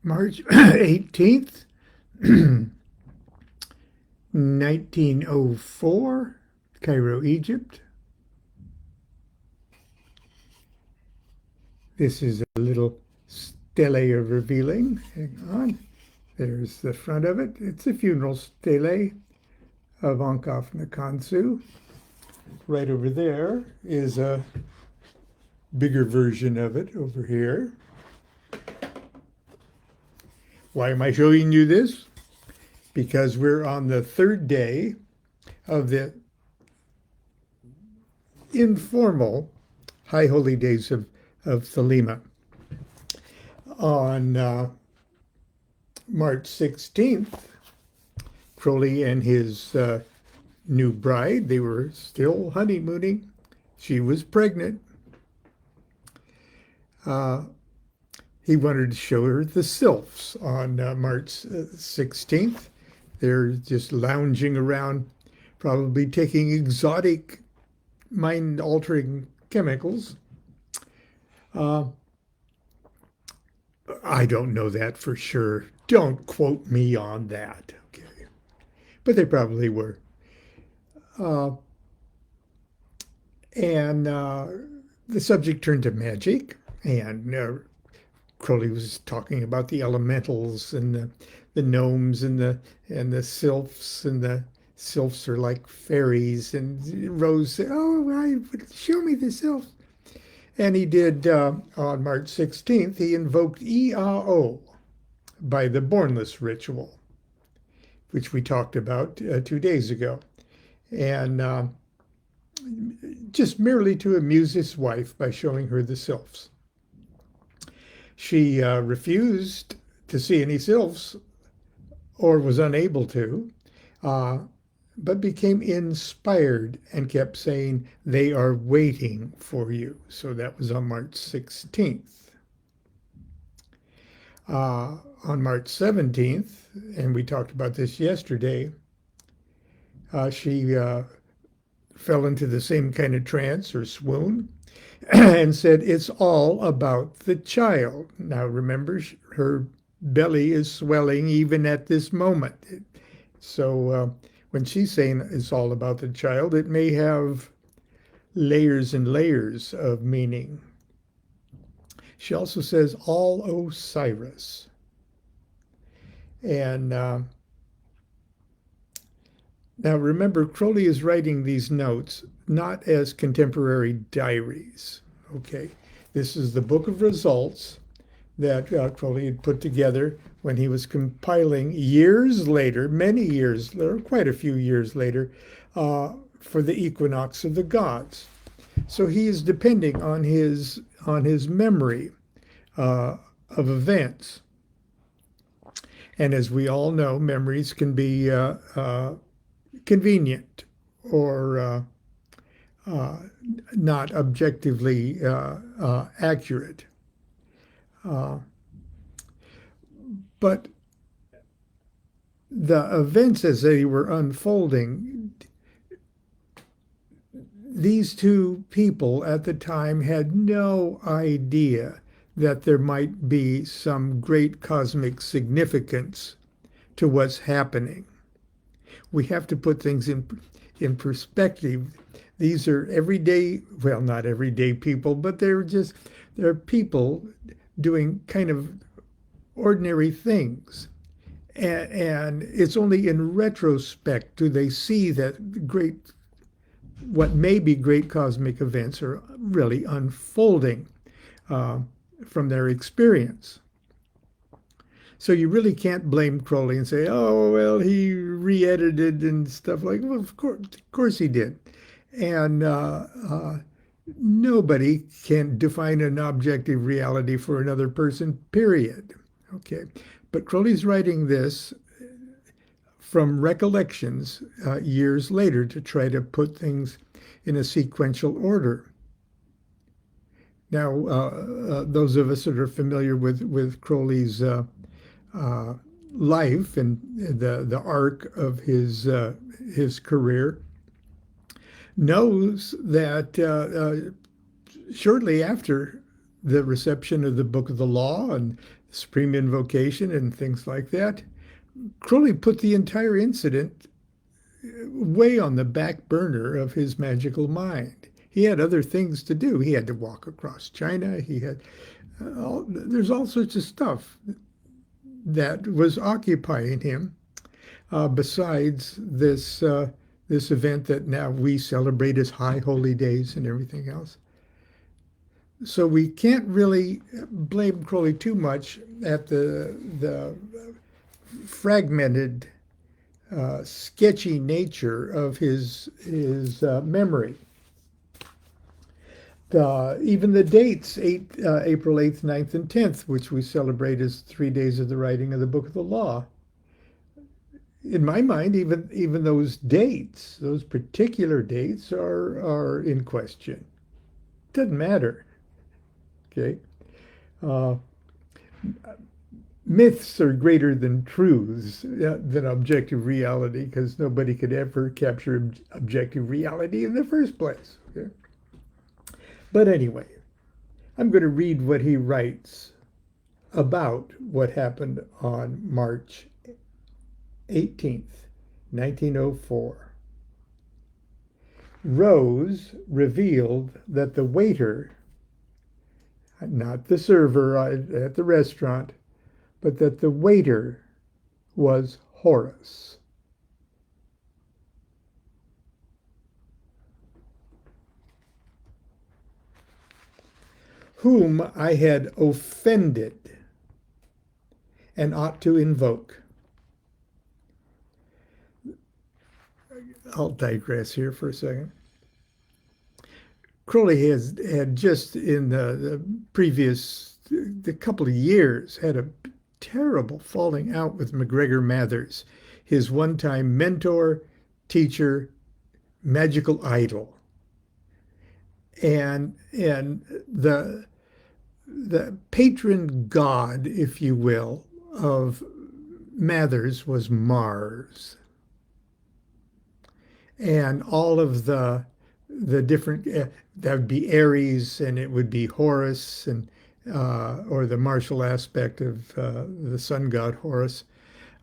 March 18th, 1904, Cairo, Egypt. This is a little stele of revealing. Hang on. There's the front of it. It's a funeral stele of Ankaf Nakansu. Right over there is a bigger version of it over here. Why am I showing you this? Because we're on the third day of the informal High Holy Days of Thelema. On March 16th, Crowley and his new bride, they were still honeymooning. She was pregnant. He wanted to show her the sylphs on March 16th. They're just lounging around, probably taking exotic, mind-altering chemicals. I don't know that for sure. Don't quote me on that. Okay, but they probably were. And the subject turned to magic, and Crowley was talking about the elementals and the gnomes and the sylphs, and the sylphs are like fairies. And Rose said, "Oh, show me the sylphs." And he did on March 16th. He invoked EAO by the Bornless ritual, which we talked about 2 days ago, and just merely to amuse his wife by showing her the sylphs. She refused to see any sylphs, or was unable to, but became inspired and kept saying, "They are waiting for you." So that was on March 16th. On March 17th, and we talked about this yesterday, she fell into the same kind of trance or swoon and said, "It's all about the child." Now remember, her belly is swelling even at this moment. So when she's saying it's all about the child, it may have layers and layers of meaning. She also says, "All Osiris." And now remember, Crowley is writing these notes not as contemporary diaries. Okay, this is the book of results that Crowley had put together when he was compiling years later, many years, or quite a few years later, for the equinox of the gods. So he is depending on his memory of events. And as we all know, memories can be convenient or not objectively accurate. But the events as they were unfolding, these two people at the time had no idea that there might be some great cosmic significance to what's happening. We have to put things in perspective. These are everyday, well, not everyday people, but they're people doing kind of ordinary things. And it's only in retrospect do they see that what may be great cosmic events are really unfolding from their experience. So you really can't blame Crowley and say, "Oh, well, he re-edited and stuff like that." Well, of course he did. And nobody can define an objective reality for another person, period. Okay. But Crowley's writing this from recollections years later to try to put things in a sequential order. Now, those of us that are familiar with Crowley's life and the arc of his career knows that shortly after the reception of the Book of the Law and supreme invocation and things like that, Crowley put the entire incident way on the back burner of his magical mind. He had other things to do. He had to walk across China. He had there's all sorts of stuff that was occupying him besides this event that now we celebrate as high holy days and everything else. So we can't really blame Crowley too much at the fragmented, sketchy nature of his memory. Even the dates, April 8th, 9th, and 10th, which we celebrate as 3 days of the writing of the Book of the Law. In my mind, even those dates, those particular dates are in question. Doesn't matter. Okay. Myths are greater than truths, than objective reality, because nobody could ever capture objective reality in the first place. Okay? But anyway, I'm going to read what he writes about what happened on March 18th, 1904. Rose revealed that the waiter, not the server at the restaurant, but that the waiter was Horus. Whom I had offended and ought to invoke. I'll digress here for a second. Crowley had just in the previous couple of years had a terrible falling out with MacGregor Mathers, his one-time mentor, teacher, magical idol. And the patron god, if you will, of Mathers was Mars. And all of the different, that would be Aries, and it would be Horus, and or the martial aspect of the sun god Horus.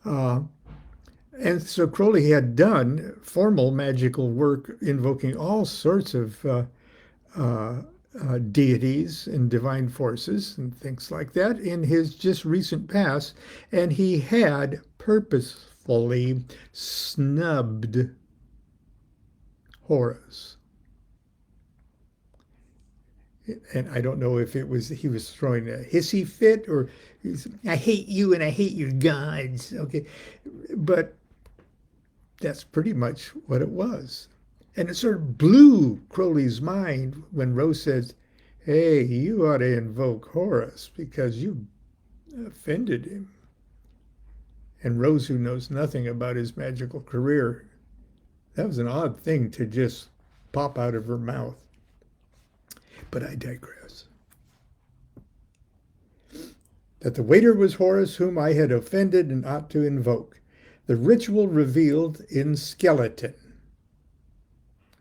And so Crowley had done formal magical work invoking all sorts of deities and divine forces and things like that in his just recent past, and he had purposefully snubbed Horus. And I don't know if he was throwing a hissy fit or I hate you and I hate your gods. Okay. But that's pretty much what it was. And it sort of blew Crowley's mind when Rose says, hey, you ought to invoke Horus because you offended him. And Rose, who knows nothing about his magical career, that was an odd thing to just pop out of her mouth. But I digress. That the waiter was Horus, whom I had offended and ought to invoke. The ritual revealed in skeleton.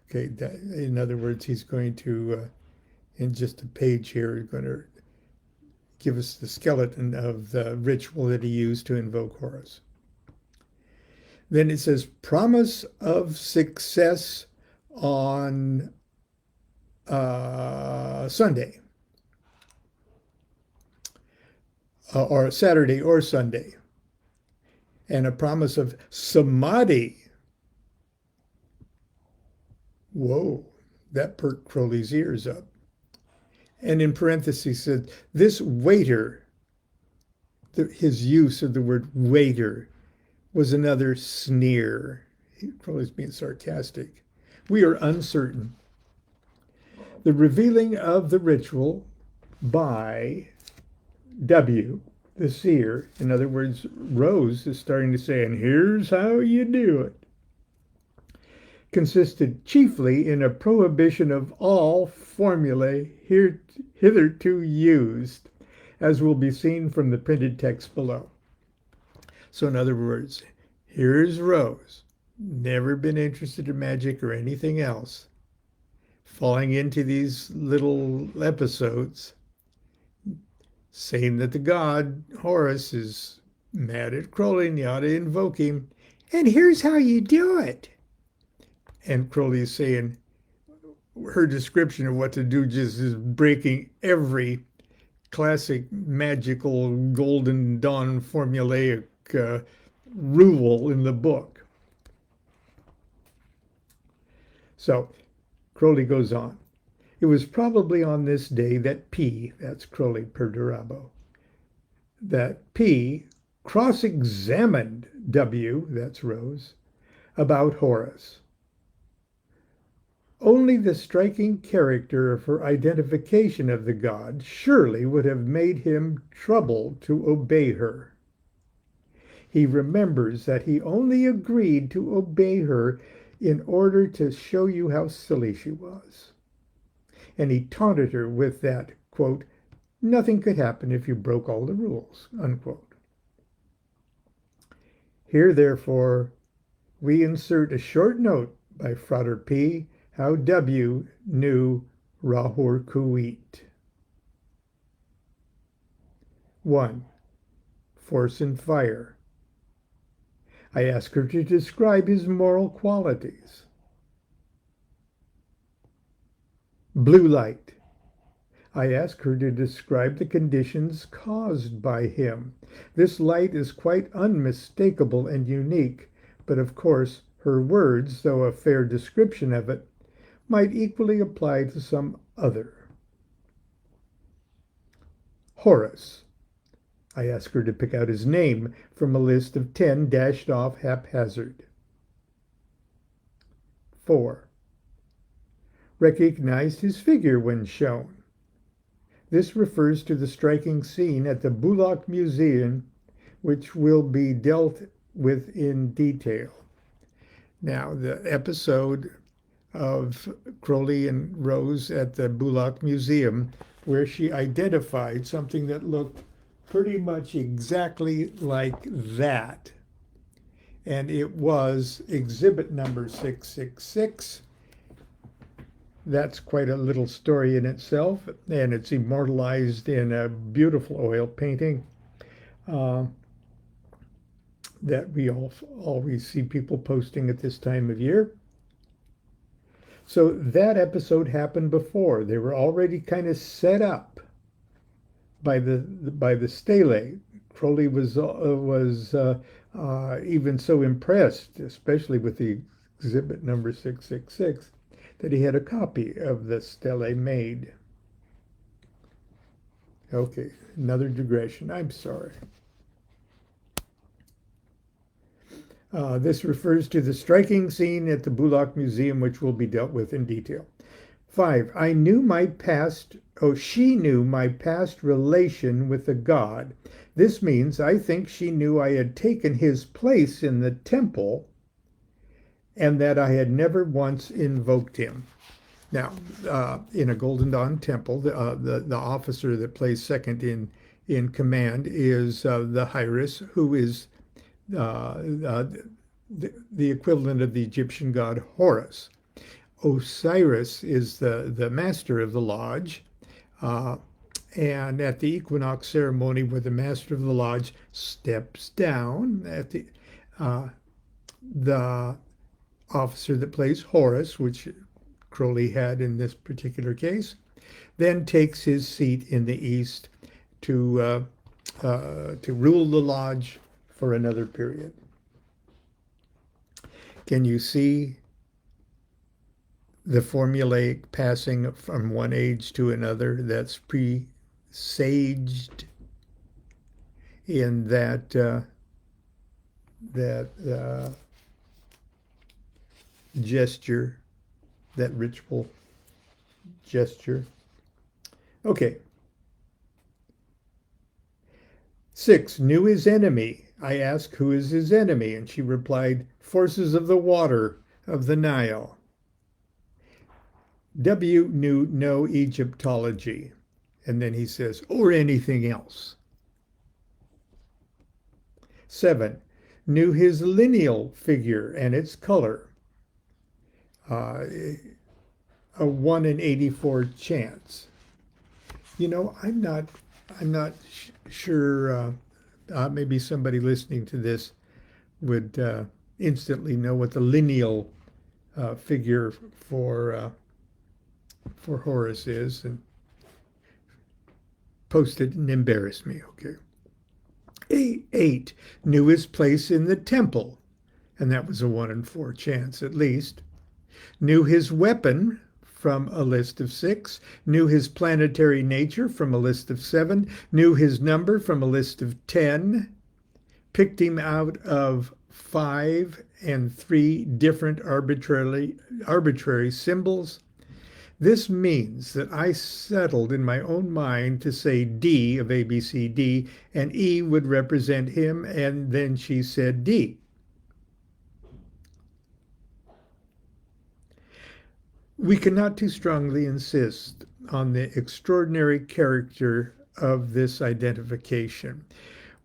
Okay, in other words, he's going to, in just a page here, he's going to give us the skeleton of the ritual that he used to invoke Horus. Then it says, promise of success on Sunday, or Saturday or Sunday, and a promise of samadhi. Whoa, that perked Crowley's ears up. And in parentheses said, this waiter, his use of the word waiter was another sneer. Crowley's being sarcastic. We are uncertain. The revealing of the ritual by W, the seer, in other words, Rose is starting to say, and here's how you do it, consisted chiefly in a prohibition of all formulae hitherto used, as will be seen from the printed text below. So in other words, here's Rose, never been interested in magic or anything else, falling into these little episodes, saying that the god Horus is mad at Crowley and you ought to invoke him. And here's how you do it. And Crowley is saying her description of what to do just is breaking every classic magical Golden Dawn formulaic rule in the book. So Crowley goes on. It was probably on this day that P, that's Crowley Perdurabo, that P cross-examined W, that's Rose, about Horus. Only the striking character of her identification of the god surely would have made him trouble to obey her. He remembers that he only agreed to obey her in order to show you how silly she was. And he taunted her with that, quote, nothing could happen if you broke all the rules, unquote. Here, therefore, we insert a short note by Frater P. how W knew Rahur Kuit. 1. Force and fire. I ask her to describe his moral qualities. Blue light. I ask her to describe the conditions caused by him. This light is quite unmistakable and unique, but of course her words, though a fair description of it, might equally apply to some other. Horus. I ask her to pick out his name from a list of 10 dashed off haphazard. 4. Recognized his figure when shown. This refers to the striking scene at the Bulak Museum, which will be dealt with in detail. Now, the episode of Crowley and Rose at the Bulak Museum, where she identified something that looked pretty much exactly like that. And it was exhibit number 666. That's quite a little story in itself, and it's immortalized in a beautiful oil painting that we always see people posting at this time of year. So that episode happened before. They were already kind of set up by the stele. Crowley was even so impressed, especially with the exhibit number 666, that he had a copy of the stele made. Okay, another digression. I'm sorry. This refers to the striking scene at the Bulak Museum, which will be dealt with in detail. 5. She knew my past relation with the god. This means I think she knew I had taken his place in the temple and that I had never once invoked him. Now, in a Golden Dawn temple, the officer that plays second in command is the Horus, who is the equivalent of the Egyptian god Horus. Osiris is the master of the lodge, and at the equinox ceremony where the master of the lodge steps down, the officer that plays Horus, which Crowley had in this particular case, then takes his seat in the east to rule the lodge for another period. Can you see the formulaic passing from one age to another that's presaged in that gesture, that ritual gesture? Okay. 6. Knew his enemy. I asked, who is his enemy? And she replied, forces of the water of the Nile. W knew no Egyptology. And then he says, or anything else. 7. Knew his lineal figure and its color. A 1 in 84 chance. You know, I'm not I'm not sure. Maybe somebody listening to this would instantly know what the lineal figure for Horus is, and post it and embarrass me. Okay. Eight knew his place in the temple, and that was a 1 in 4 chance at least. Knew his weapon from a list of 6, knew his planetary nature from a list of 7, knew his number from a list of 10, picked him out of 5 and 3 different arbitrary symbols. This means that I settled in my own mind to say D of ABCD, and E would represent him, and then she said D. We cannot too strongly insist on the extraordinary character of this identification.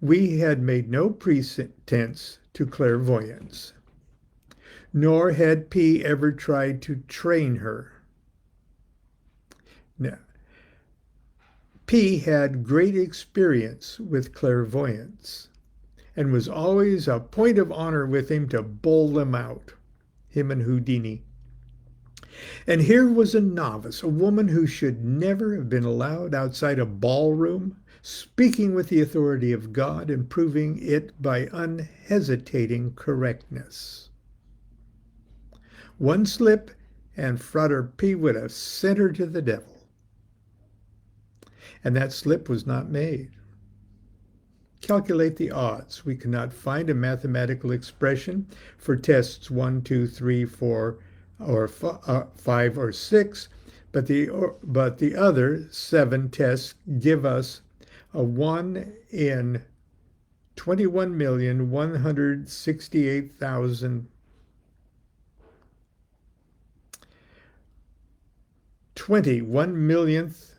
We had made no pretense to clairvoyance, nor had P ever tried to train her. Now, P had great experience with clairvoyance and was always a point of honor with him to bowl them out, him and Houdini. And here was a novice, a woman who should never have been allowed outside a ballroom, speaking with the authority of God and proving it by unhesitating correctness. One slip and Frater P would have sent her to the devil. And that slip was not made. Calculate the odds. We cannot find a mathematical expression for tests 1, 2, 3, 4, or 5 or 6, but the other 7 tests give us a 1 in 21,168,000 21 millionth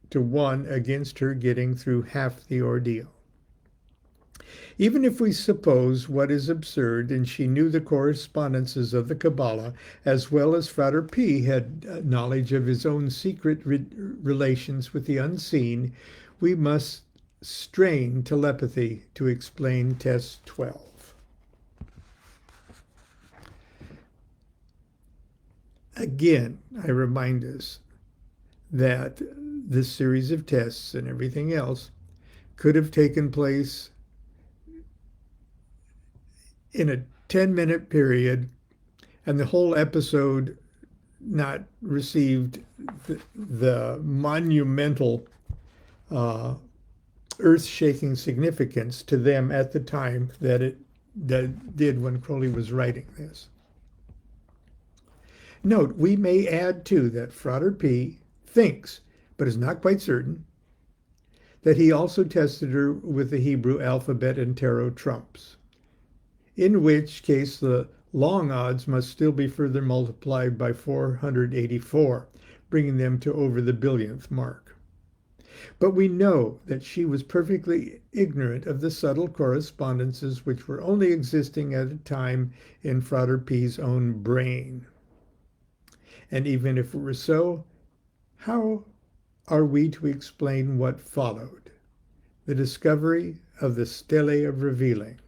to 1 against her getting through half the ordeal. Even if we suppose what is absurd, and she knew the correspondences of the Kabbalah, as well as Frater P had knowledge of his own secret relations with the unseen, we must strain telepathy to explain test 12. Again, I remind us that this series of tests and everything else could have taken place in a 10-minute period, and the whole episode not received the monumental earth-shaking significance to them at the time that it did when Crowley was writing this. Note, we may add too that Frater P thinks, but is not quite certain, that he also tested her with the Hebrew alphabet and tarot trumps, in which case the long odds must still be further multiplied by 484, bringing them to over the billionth mark. But we know that she was perfectly ignorant of the subtle correspondences which were only existing at a time in Frater P's own brain. And even if it were so, how are we to explain what followed? The discovery of the stele of revealing.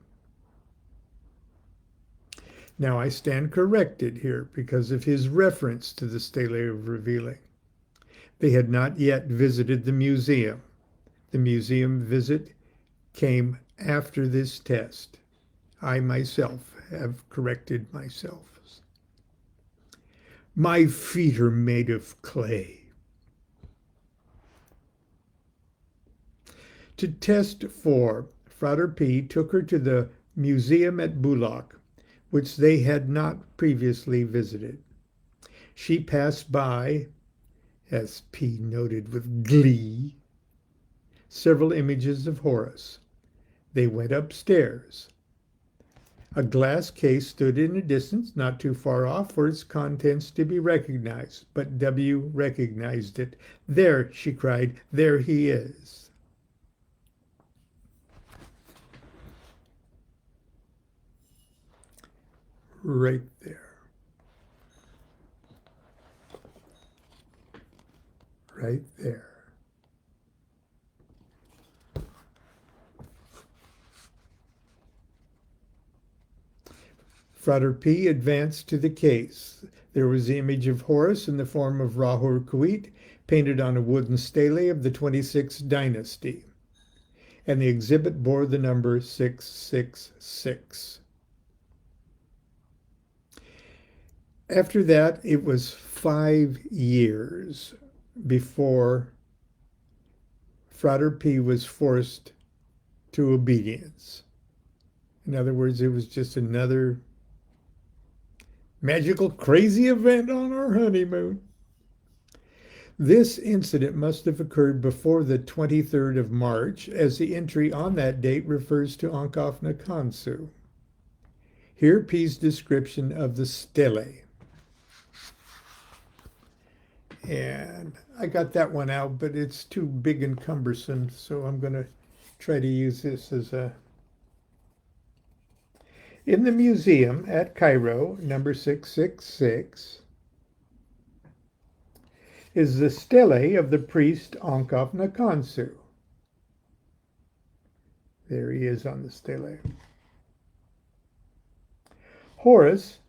Now I stand corrected here because of his reference to the stele of revealing. They had not yet visited the museum. The museum visit came after this test. I myself have corrected myself. My feet are made of clay. To test 4, Frater P took her to the museum at Bulak, which they had not previously visited. She passed by, as P noted with glee, several images of Horus. They went upstairs. A glass case stood in a distance not too far off for its contents to be recognized, but W recognized it. There, she cried, there he is. Right there. Right there. Frater P advanced to the case. There was the image of Horus in the form of Ra-Hoor-Khuit, painted on a wooden stele of the 26th dynasty. And the exhibit bore the number 666. After that, it was 5 years before Frater P was forced to obedience. In other words, it was just another magical, crazy event on our honeymoon. This incident must have occurred before the 23rd of March, as the entry on that date refers to Ankh Khonsu. Here P's description of the stele. And I got that one out, but it's too big and cumbersome, so I'm going to try to use this as a... In the museum at Cairo, number 666, is the stele of the priest Ankh Khonsu. There he is on the stele. Horus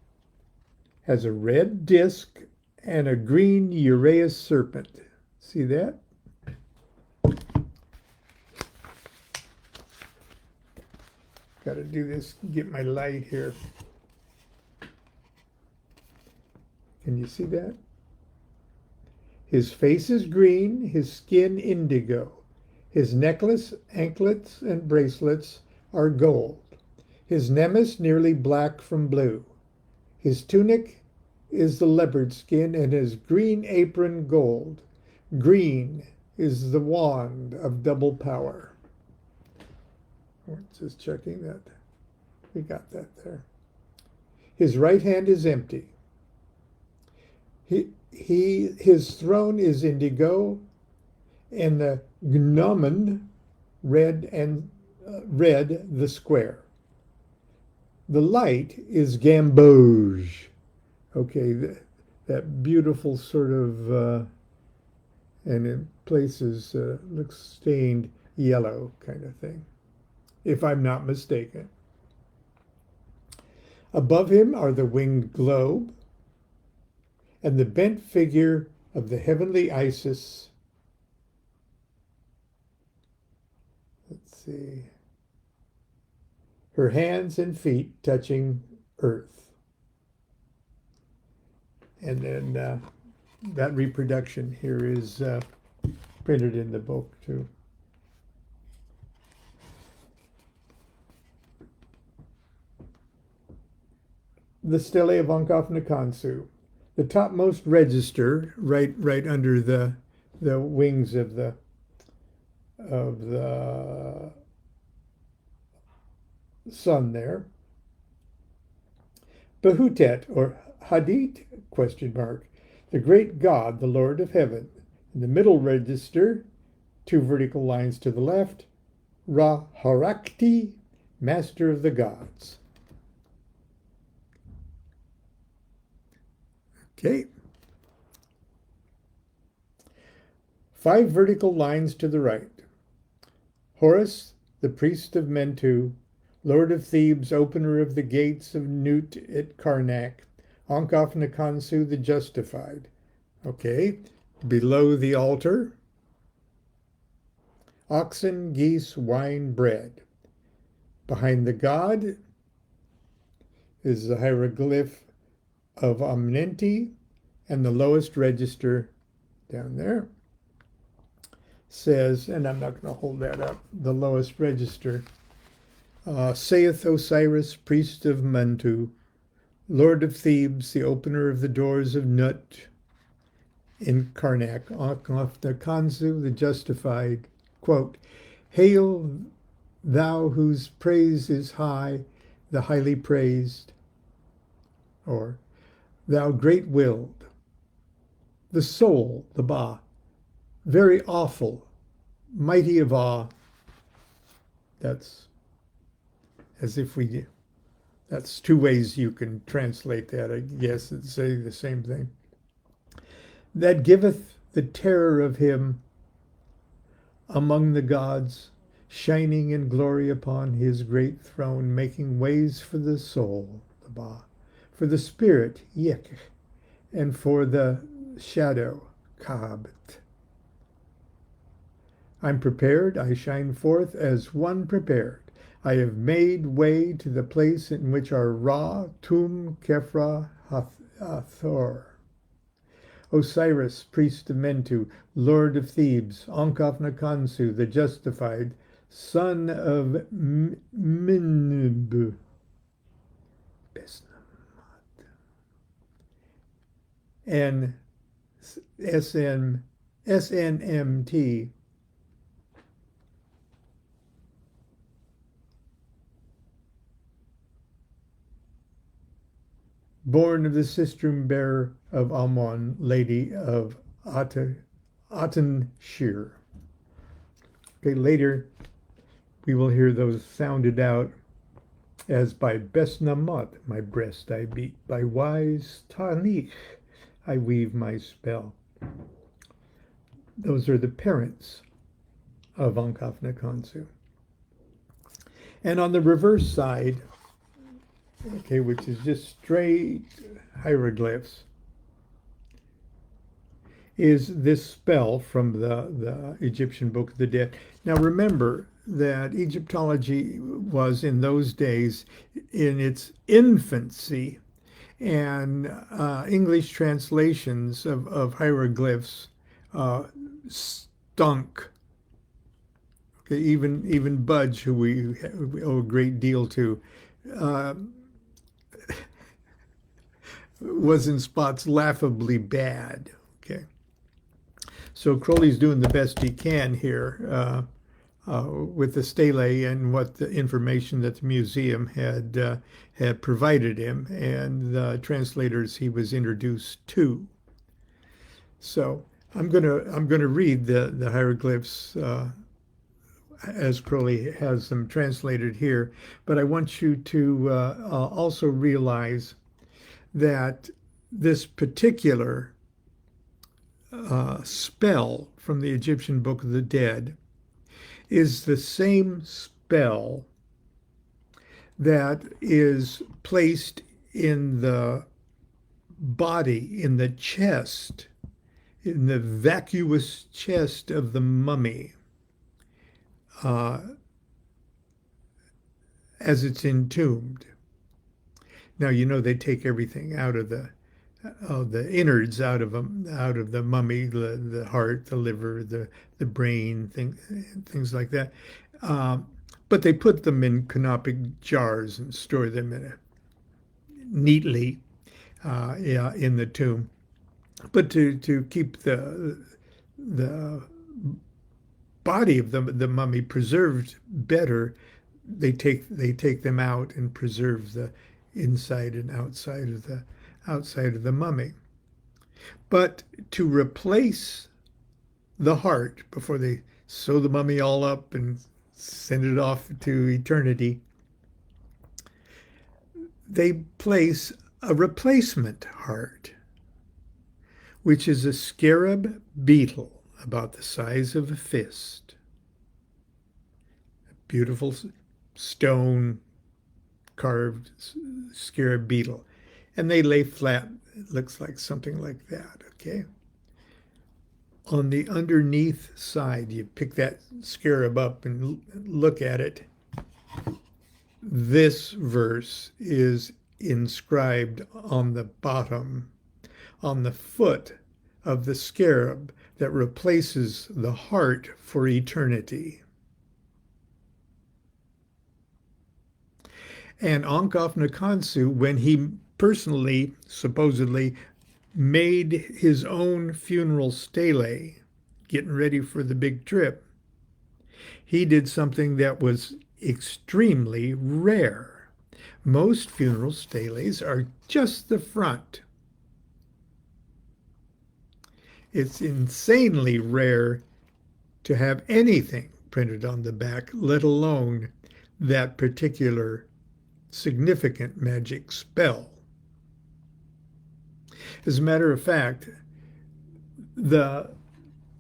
has a red disc and a green uraeus serpent. See that? Got to do this, get my light here. Can you see that? His face is green, his skin indigo. His necklace, anklets, and bracelets are gold. His nemes nearly black from blue. His tunic is the leopard skin, and his green apron gold. Green is the wand of double power. Just checking that. We got that there. His right hand is empty. His throne is indigo, and the gnomon red the square. The light is gamboge. Okay, that beautiful sort of, and in places looks stained yellow kind of thing, if I'm not mistaken. Above him are the winged globe and the bent figure of the heavenly Isis. Let's see. Her hands and feet touching earth. And then that reproduction here is printed in the book too. The stele of Ankh Khonsu. The topmost register, right under the wings of the sun there. Behutet, or Hadit, ? The great God, the Lord of heaven. In the middle register, 2 vertical lines to the left, Ra-Harakti, master of the gods. Okay. 5 vertical lines to the right. Horus, the priest of Mentu, Lord of Thebes, opener of the gates of Nut at Karnak, Ankh Khonsu, the justified. Okay. Below the altar, oxen, geese, wine, bread. Behind the god is the hieroglyph of Amnenti, and the lowest register down there says, and I'm not going to hold that up, the lowest register, saith Osiris, priest of Mentu, Lord of Thebes, the opener of the doors of Nut in Karnak, Ankh Khonsu, the justified, quote, Hail thou whose praise is high, the highly praised, or thou great-willed, the soul, the Ba, very awful, mighty of awe. That's as if we, that's 2 ways you can translate that, I guess, and say the same thing. That giveth the terror of him among the gods, shining in glory upon his great throne, making ways for the soul, the Ba. for the spirit, Yek, and for the shadow, Kabt. I'm prepared, I shine forth as one prepared. I have made way to the place in which are Ra, Tum, Kefra, Hathor. Osiris, priest of Mentu, lord of Thebes, Ankh Nakansu, the justified, son of Minb, and SNMT, born of the sistrum bearer of Ammon, lady of Atenshir. Okay, later we will hear those sounded out as by Besnamot, my breast I beat, by wise Tanich I weave my spell. Those are the parents of Ankh Nakansu. And on the reverse side, okay, which is just straight hieroglyphs, is this spell from the Egyptian Book of the Dead. Now remember that Egyptology was in those days in its infancy, and English translations of hieroglyphs stunk. Okay, even Budge, who we owe a great deal to, was in spots laughably bad. Okay, so Crowley's doing the best he can here with the stele and what the information that the museum had provided him and the translators he was introduced to. So I'm gonna read the hieroglyphs as Crowley has them translated here, but I want you to also realize that this particular spell from the Egyptian Book of the Dead is the same spell that is placed in the body, in the chest, in the vacuous chest of the mummy, as it's entombed. Now, you know, they take everything out of the innards out of the mummy, the heart, the liver, the brain, things like that. But they put them in canopic jars and store them neatly in the tomb. But to keep the body of the mummy preserved better, they take them out and preserve the inside and outside of the mummy. But to replace the heart before they sew the mummy all up and send it off to eternity, they place a replacement heart, which is a scarab beetle about the size of a fist. A beautiful stone carved scarab beetle. And they lay flat. It looks like something like that, okay? On the underneath side, you pick that scarab up and look at it. This verse is inscribed on the bottom, on the foot of the scarab that replaces the heart for eternity. And Ankh Nakansu, when he personally, supposedly, made his own funeral stele, getting ready for the big trip, he did something that was extremely rare. Most funeral steles are just the front. It's insanely rare to have anything printed on the back, let alone that particular significant magic spell. As a matter of fact, the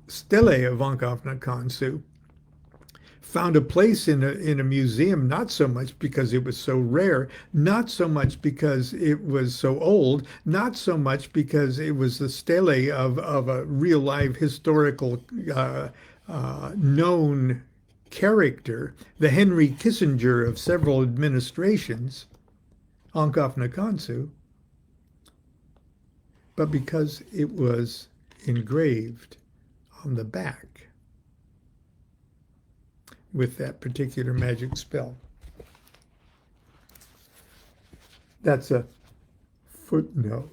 stele of Ankh Nakansu found a place in a museum, not so much because it was so rare, not so much because it was so old, not so much because it was the stele of a real live historical known character, the Henry Kissinger of several administrations, Ankh Nakansu, but because it was engraved on the back with that particular magic spell. That's a footnote.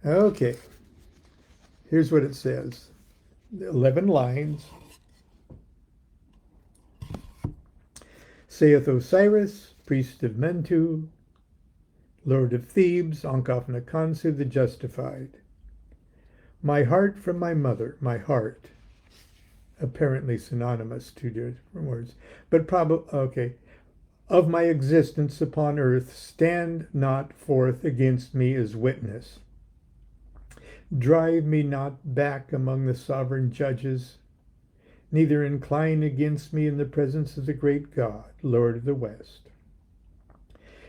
Okay, here's what it says. 11 lines. Saith Osiris, priest of Mentu, lord of Thebes, Ankh Nakansu the Justified. My heart from my mother, my heart. Apparently synonymous, two different words. But probably, okay. Of my existence upon earth, stand not forth against me as witness. Drive me not back among the sovereign judges, neither incline against me in the presence of the great God, Lord of the West.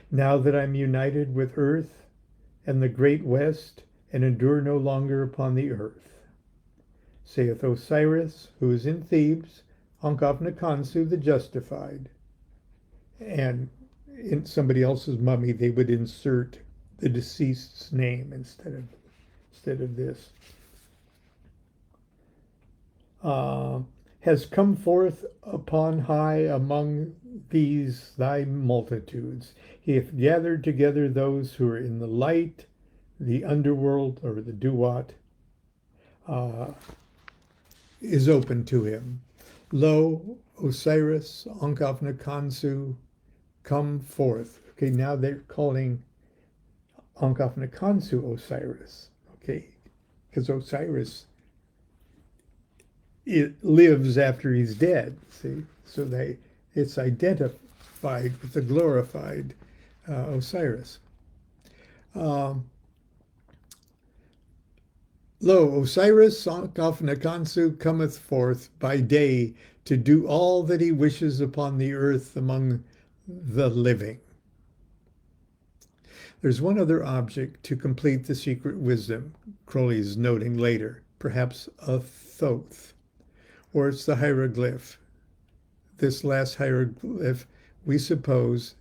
Now that I'm united with earth and the great West, and endure no longer upon the earth, saith Osiris, who is in Thebes, Ankh Nakansu the Justified. And in somebody else's mummy, they would insert the deceased's name instead of this. Has come forth upon high among these thy multitudes. He hath gathered together those who are in the light, the underworld, or the duat, is open to him. Lo, Osiris, Ankh Nakansu, come forth. Okay, now they're calling Ankh Nakansu Osiris. Okay, because Osiris, it lives after he's dead. See, so it's identified with the glorified Osiris. Lo, Osiris, Ankh Nakansu, cometh forth by day to do all that he wishes upon the earth among the living. There's one other object to complete the secret wisdom, Crowley is noting later, perhaps a thoth, or it's the hieroglyph. This last hieroglyph, we suppose,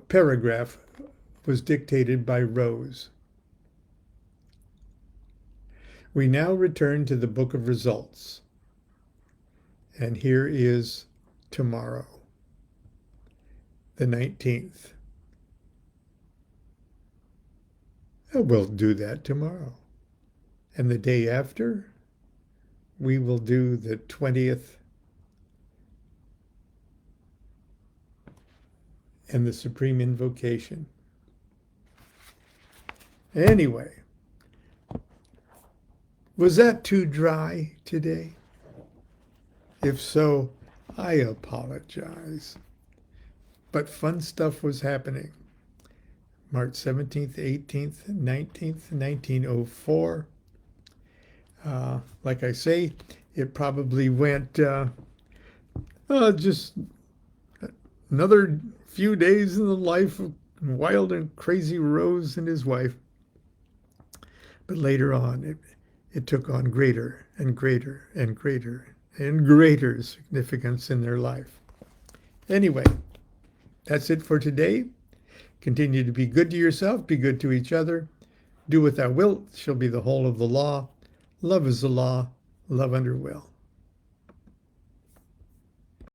paragraph was dictated by Rose. We now return to the Book of Results. And here is tomorrow, the 19th. We'll do that tomorrow. And the day after, we will do the 20th and the Supreme Invocation. Anyway, was that too dry today? If so, I apologize. But fun stuff was happening. March 17th, 18th, 19th, 1904. Like I say, it probably went just another few days in the life of wild and crazy Rose and his wife. But later on, it took on greater and greater and greater and greater significance in their life. Anyway, that's it for today. Continue to be good to yourself, be good to each other. Do what thou wilt shall be the whole of the law. Love is the law, love under will.